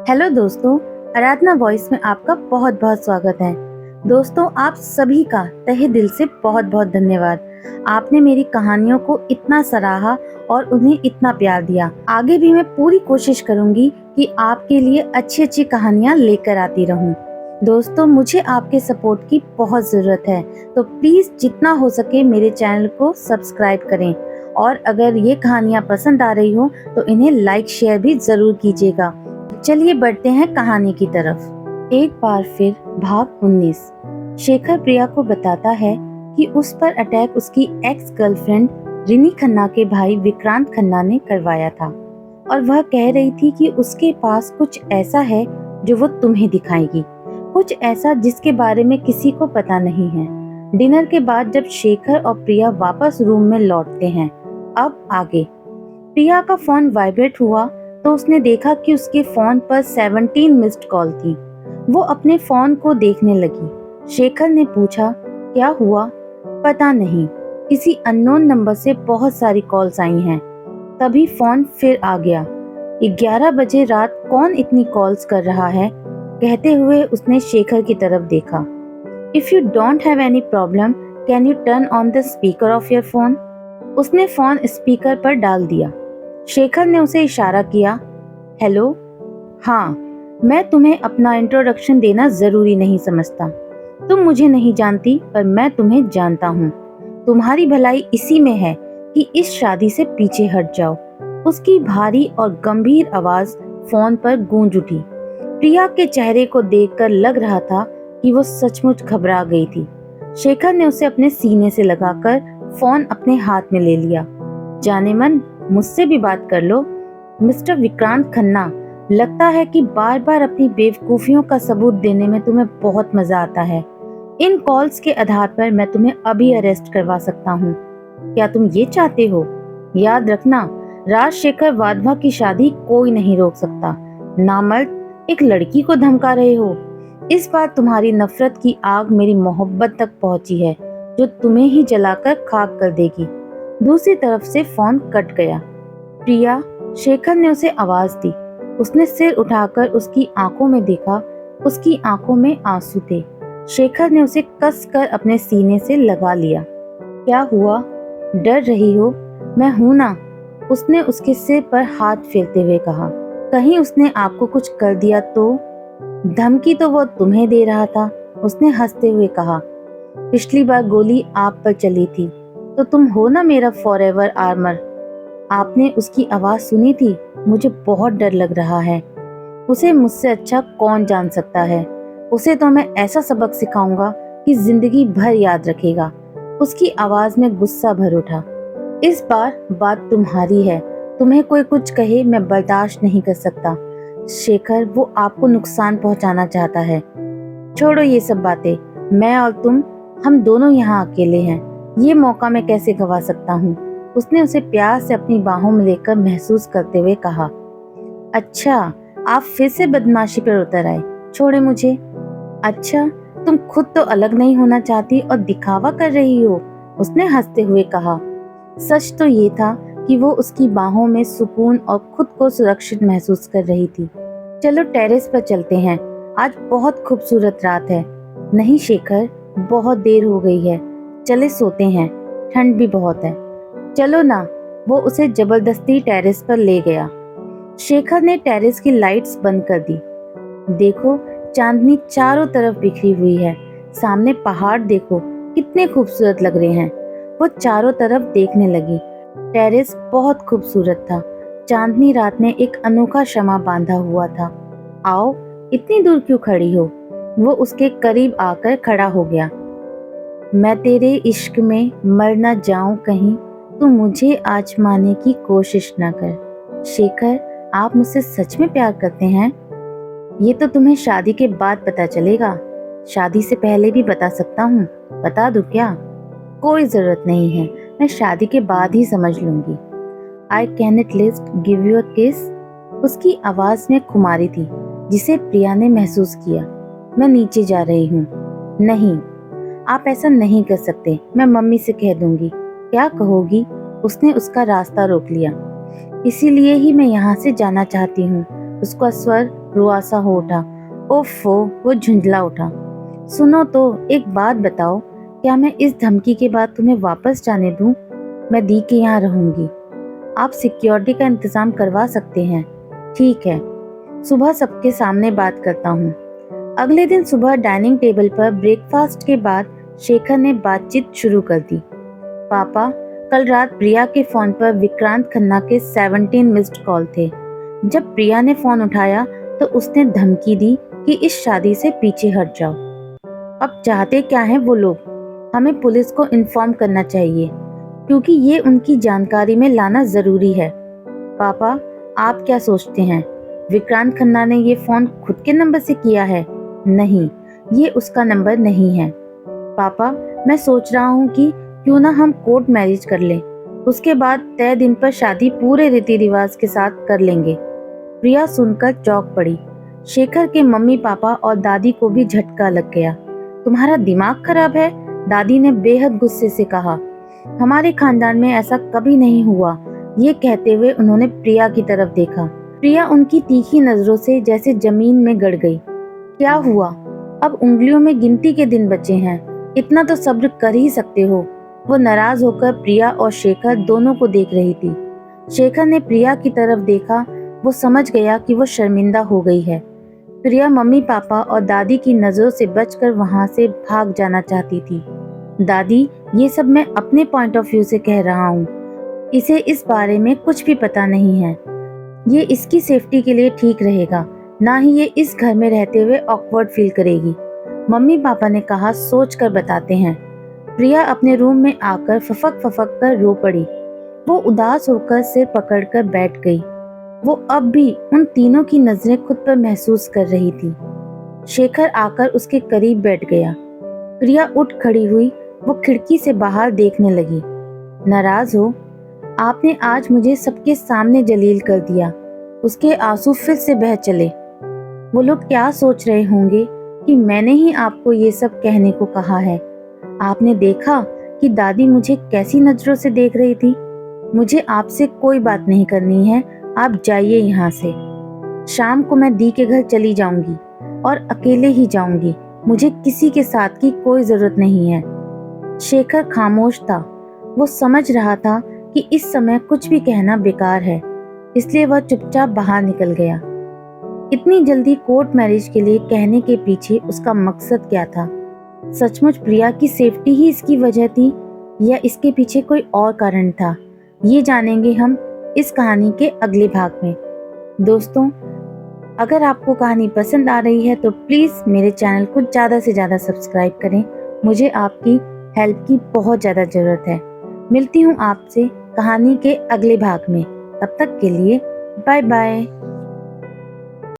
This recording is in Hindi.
हेलो दोस्तों, आराधना वॉइस में आपका बहुत बहुत स्वागत है। दोस्तों, आप सभी का तहे दिल से बहुत बहुत धन्यवाद। आपने मेरी कहानियों को इतना सराहा और उन्हें इतना प्यार दिया। आगे भी मैं पूरी कोशिश करूंगी कि आपके लिए अच्छी अच्छी कहानियां लेकर आती रहूं। दोस्तों, मुझे आपके सपोर्ट की बहुत ज़रूरत है, तो प्लीज़ जितना हो सके मेरे चैनल को सब्सक्राइब करें और अगर ये कहानियाँ पसंद आ रही हो तो इन्हें लाइक शेयर भी ज़रूर कीजिएगा। चलिए बढ़ते हैं कहानी की तरफ। एक बार फिर भाग 19। शेखर प्रिया को बताता है कि उस पर अटैक उसकी एक्स गर्लफ्रेंड रिनी खन्ना के भाई विक्रांत खन्ना ने करवाया था और वह कह रही थी कि उसके पास कुछ ऐसा है जो वो तुम्हें दिखाएगी, कुछ ऐसा जिसके बारे में किसी को पता नहीं है। डिनर के बाद जब शेखर और प्रिया वापस रूम में लौटते हैं, अब आगे। प्रिया का फोन वाइब्रेट हुआ तो उसने देखा कि उसके फोन पर 17 मिस्ड कॉल थी। वो अपने फोन को देखने लगी। शेखर ने पूछा, क्या हुआ? पता नहीं, किसी अननोन नंबर से बहुत सारी कॉल्स आई हैं। तभी फोन फिर आ गया। 11 बजे रात कौन इतनी कॉल्स कर रहा है? कहते हुए उसने शेखर की तरफ देखा। If you don't have any problem, can U turn on the speaker of your phone? उसने फोन स्पीकर पर डाल दिया। शेखर ने उसे इशारा किया। हेलो, हाँ, मैं तुम्हें अपना इंट्रोडक्शन देना जरूरी नहीं समझता। तुम मुझे नहीं जानती पर मैं तुम्हें जानता हूँ। तुम्हारी भलाई इसी में है कि इस शादी से पीछे हट जाओ। उसकी भारी और गंभीर आवाज फोन पर गूंज उठी। प्रिया के चेहरे को देखकर लग रहा था कि वो सचमुच घबरा गई थी। शेखर ने उसे अपने सीने से लगाकर फोन अपने हाथ में ले लिया। जाने मन, मुझसे भी बात कर लो। मिस्टर विक्रांत खन्ना, लगता है कि बार बार अपनी बेवकूफियों का सबूत देने में तुम्हें बहुत मजा आता है। इन कॉल्स के आधार पर मैं तुम्हें अभी अरेस्ट करवा सकता हूँ। क्या तुम ये चाहते हो? याद रखना, राजशेखर वाधवा की शादी कोई नहीं रोक सकता। नामर्द, एक लड़की को धमका रहे हो। इस बार तुम्हारी नफरत की आग मेरी मोहब्बत तक पहुंची है, जो तुम्हें ही जलाकर खाक कर देगी। दूसरी तरफ से फोन कट गया। प्रिया, शेखर ने उसे आवाज दी। उसने सिर उठाकर उसकी आंखों में देखा। उसकी आंखों में आंसू थे। शेखर ने उसे कसकर अपने सीने से लगा लिया। क्या हुआ? डर रही हो? मैं हूं ना, उसने उसके सिर पर हाथ फेरते हुए कहा। कहीं उसने आपको कुछ कर दिया तो? धमकी तो वो तुम्हें दे रहा था, उसने हंसते हुए कहा। पिछली बार गोली आप पर चली थी तो तुम हो ना मेरा फॉरएवर आर्मर। आपने उसकी आवाज सुनी थी? मुझे बहुत डर लग रहा है। उसे मुझसे अच्छा कौन जान सकता है। उसे तो मैं ऐसा सबक सिखाऊंगा कि जिंदगी भर याद रखेगा। उसकी आवाज में गुस्सा भर उठा। इस बार बात तुम्हारी है। तुम्हें कोई कुछ कहे मैं बर्दाश्त नहीं कर सकता। शेखर, वो आपको नुकसान पहुंचाना चाहता है। छोड़ो ये सब बातें। मैं और तुम, हम दोनों यहाँ अकेले हैं। ये मौका मैं कैसे गवा सकता हूँ? उसने उसे प्यार से अपनी बाहों में लेकर महसूस करते हुए कहा। अच्छा, आप फिर से बदमाशी पर उतर आए। छोड़े मुझे। अच्छा, तुम खुद तो अलग नहीं होना चाहती और दिखावा कर रही हो, उसने हंसते हुए कहा। सच तो ये था कि वो उसकी बाहों में सुकून और खुद को सुरक्षित महसूस कर रही थी। चलो टेरेस पर चलते हैं, आज बहुत खूबसूरत रात है। नहीं शेखर, बहुत देर हो गई है, चले सोते हैं, ठंड भी बहुत है। चलो ना, वो उसे जबरदस्ती टेरेस पर ले गया। शेखर ने टेरेस की लाइट्स बंद कर दी। देखो, चांदनी चारों तरफ बिखरी हुई है। सामने पहाड़ देखो, कितने खूबसूरत लग रहे हैं। वो चारों तरफ देखने लगी। टेरेस बहुत खूबसूरत था। चांदनी रात ने एक अनोखा शमा बांधा हुआ था। आओ, इतनी दूर क्यों खड़ी हो? वो उसके करीब आकर खड़ा हो गया। मैं तेरे इश्क में मर न जाऊं कहीं, तू मुझे आजमाने की कोशिश न कर। शेखर, आप मुझसे सच में प्यार करते हैं? ये तो तुम्हें शादी के बाद पता चलेगा। शादी से पहले भी बता सकता हूँ। बता दूं क्या? कोई जरूरत नहीं है, मैं शादी के बाद ही समझ लूंगी। I can at least give you अ किस? उसकी आवाज में खुमारी थी जिसे प्रिया ने महसूस किया। मैं नीचे जा रही हूँ। नहीं, आप ऐसा नहीं कर सकते, मैं मम्मी से कह दूंगी। क्या कहोगी? उसने उसका रास्ता रोक लिया। इसीलिए ही मैं यहाँ से जाना चाहती हूँ। उसका स्वर रुआसा हो उठा। ओफो, वो झुंझला उठा। सुनो तो, एक बात बताओ, क्या मैं इस धमकी के बाद तुम्हें वापस जाने दूं? मैं दी के यहाँ रहूंगी। आप सिक्योरिटी का इंतजाम करवा सकते हैं। ठीक है, सुबह सबके सामने बात करता हूँ। अगले दिन सुबह डाइनिंग टेबल पर ब्रेकफास्ट के बाद शेखर ने बातचीत शुरू कर दी। पापा, कल रात प्रिया के फोन पर विक्रांत खन्ना के 17 मिस्ड कॉल थे। जब प्रिया ने फोन उठाया तो उसने धमकी दी कि इस शादी से पीछे हट जाओ। अब चाहते क्या हैं वो लोग? हमें पुलिस को इन्फॉर्म करना चाहिए, क्योंकि ये उनकी जानकारी में लाना जरूरी है। पापा, आप क्या सोचते हैं, विक्रांत खन्ना ने ये फोन खुद के नंबर से किया है? नहीं, ये उसका नंबर नहीं है। पापा, मैं सोच रहा हूँ कि क्यों ना हम कोर्ट मैरिज कर लें, उसके बाद तय दिन पर शादी पूरे रीति रिवाज के साथ कर लेंगे। प्रिया सुनकर चौंक पड़ी। शेखर के मम्मी पापा और दादी को भी झटका लग गया। तुम्हारा दिमाग खराब है? दादी ने बेहद गुस्से से कहा। हमारे खानदान में ऐसा कभी नहीं हुआ। ये कहते हुए उन्होंने प्रिया की तरफ देखा। प्रिया उनकी तीखी नजरों से जैसे जमीन में गड़ गई। क्या हुआ? अब उंगलियों में गिनती के दिन बचे हैं, इतना तो सब्र कर ही सकते हो। वो नाराज होकर प्रिया और शेखर दोनों को देख रही थी। शेखर ने प्रिया की तरफ देखा। वो समझ गया कि वो शर्मिंदा हो गई है। प्रिया मम्मी पापा और दादी की नजरों से बचकर वहां से भाग जाना चाहती थी। दादी, ये सब मैं अपने पॉइंट ऑफ व्यू से कह रहा हूँ। इसे इस बारे में कुछ भी पता नहीं है। ये इसकी सेफ्टी के लिए ठीक रहेगा, ना ही ये इस घर में रहते हुए ऑकवर्ड फील करेगी। मम्मी पापा ने कहा, सोच कर बताते हैं। प्रिया अपने रूम में आकर फफक फफक कर रो पड़ी। वो उदास होकर सिर पकड़कर बैठ गई। वो अब भी उन तीनों की नजरें खुद पर महसूस कर रही थी। शेखर आकर उसके करीब बैठ गया। प्रिया उठ खड़ी हुई। वो खिड़की से बाहर देखने लगी। नाराज हो? आपने आज मुझे सबके सामने जलील कर दिया। उसके आंसू फिर से बह चले। वो लोग क्या सोच रहे होंगे कि मैंने ही आपको ये सब कहने को कहा है। आपने देखा कि दादी मुझे कैसी नजरों से देख रही थी। मुझे आपसे कोई बात नहीं करनी है, आप जाइए यहाँ से। शाम को मैं दी के घर चली जाऊंगी और अकेले ही जाऊंगी। मुझे किसी के साथ की कोई जरूरत नहीं है। शेखर खामोश था। वो समझ रहा था कि इस समय कुछ भी कहना बेकार है, इसलिए वह चुपचाप बाहर निकल गया। इतनी जल्दी कोर्ट मैरिज के लिए कहने के पीछे उसका मकसद क्या था? सचमुच प्रिया की सेफ्टी ही इसकी वजह थी, या इसके पीछे कोई और कारण था? ये जानेंगे हम इस कहानी के अगले भाग में। दोस्तों, अगर आपको कहानी पसंद आ रही है तो प्लीज मेरे चैनल को ज्यादा से ज्यादा सब्सक्राइब करें। मुझे आपकी हेल्प की बहुत ज्यादा जरूरत है। मिलती हूँ आपसे कहानी के अगले भाग में। तब तक के लिए बाय बाय।